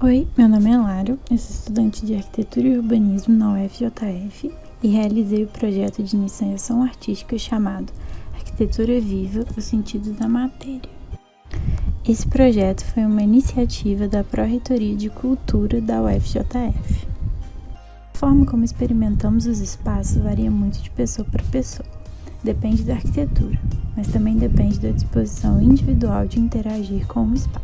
Oi, meu nome é Lara, eu sou estudante de Arquitetura e Urbanismo na UFJF e realizei o projeto de iniciação artística chamado Arquitetura Viva, o Sentido da Matéria. Esse projeto foi uma iniciativa da Pró-Reitoria de Cultura da UFJF. A forma como experimentamos os espaços varia muito de pessoa para pessoa. Depende da arquitetura, mas também depende da disposição individual de interagir com o espaço.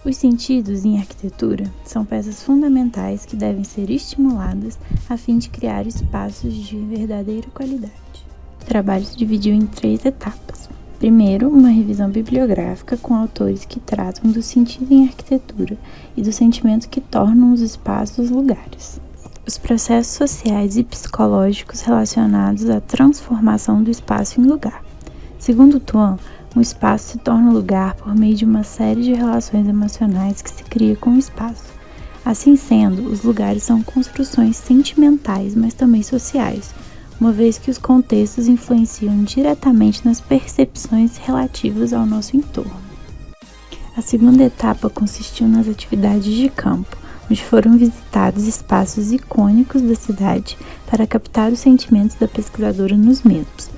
Os sentidos em arquitetura são peças fundamentais que devem ser estimuladas a fim de criar espaços de verdadeira qualidade. O trabalho se dividiu em 3 etapas. Primeiro, uma revisão bibliográfica com autores que tratam do sentido em arquitetura e do sentimento que tornam os espaços lugares. Os processos sociais e psicológicos relacionados à transformação do espaço em lugar. Segundo Tuan, um espaço se torna lugar por meio de uma série de relações emocionais que se cria com o espaço. Assim sendo, os lugares são construções sentimentais, mas também sociais, uma vez que os contextos influenciam diretamente nas percepções relativas ao nosso entorno. A segunda etapa consistiu nas atividades de campo, onde foram visitados espaços icônicos da cidade para captar os sentimentos da pesquisadora nos mesmos.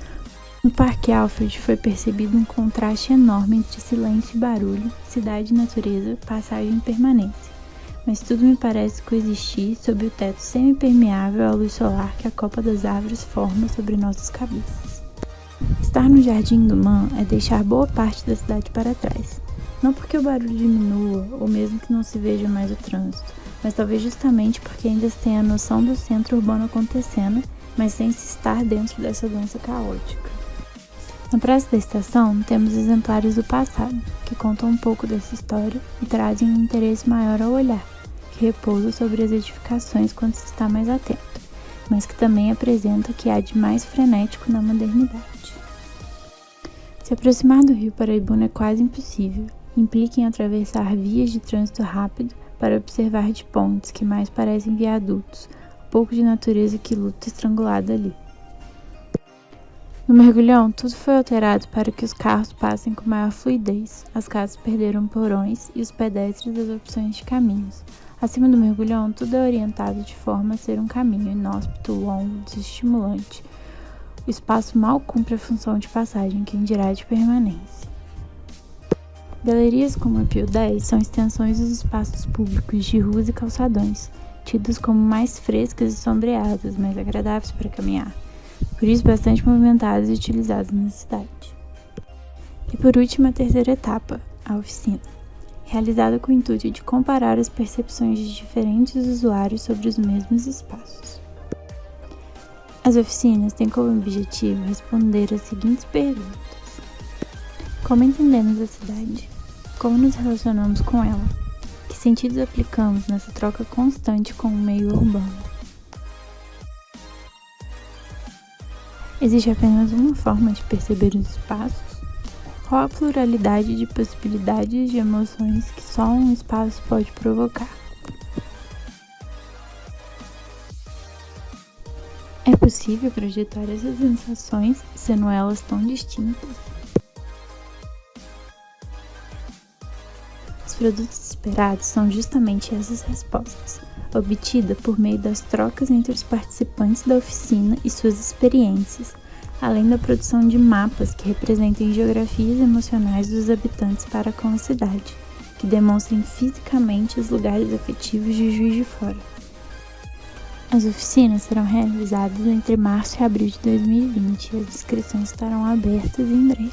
No Parque Alfred foi percebido um contraste enorme entre silêncio e barulho, cidade e natureza, passagem e permanência. Mas tudo me parece coexistir sob o teto semi-permeável à luz solar que a copa das árvores forma sobre nossas cabeças. Estar no Jardim do Man é deixar boa parte da cidade para trás. Não porque o barulho diminua, ou mesmo que não se veja mais o trânsito, mas talvez justamente porque ainda se tem a noção do centro urbano acontecendo, mas sem se estar dentro dessa dança caótica. Na praça da estação, temos exemplares do passado, que contam um pouco dessa história e trazem um interesse maior ao olhar, que repousa sobre as edificações quando se está mais atento, mas que também apresenta o que há de mais frenético na modernidade. Se aproximar do Rio Paraibuna é quase impossível, implica em atravessar vias de trânsito rápido para observar de pontes que mais parecem viadutos, o pouco de natureza que luta estrangulada ali. No mergulhão, tudo foi alterado para que os carros passem com maior fluidez, as casas perderam porões e os pedestres as opções de caminhos. Acima do mergulhão, tudo é orientado de forma a ser um caminho inóspito, longo, desestimulante. O espaço mal cumpre a função de passagem, quem dirá de permanência. Galerias como a Pio 10 são extensões dos espaços públicos de ruas e calçadões, tidas como mais frescas e sombreadas, mais agradáveis para caminhar. Por isso bastante movimentados e utilizados na cidade. E por último, a terceira etapa, a oficina, realizada com o intuito de comparar as percepções de diferentes usuários sobre os mesmos espaços. As oficinas têm como objetivo responder as seguintes perguntas: como entendemos a cidade? Como nos relacionamos com ela? Que sentidos aplicamos nessa troca constante com o meio urbano? Existe apenas uma forma de perceber os espaços? Qual a pluralidade de possibilidades de emoções que só um espaço pode provocar? É possível projetar essas sensações, sendo elas tão distintas? Os produtos esperados são justamente essas respostas, obtida por meio das trocas entre os participantes da oficina e suas experiências, além da produção de mapas que representem geografias emocionais dos habitantes para com a cidade, que demonstrem fisicamente os lugares afetivos de Juiz de Fora. As oficinas serão realizadas entre março e abril de 2020 e as inscrições estarão abertas em breve.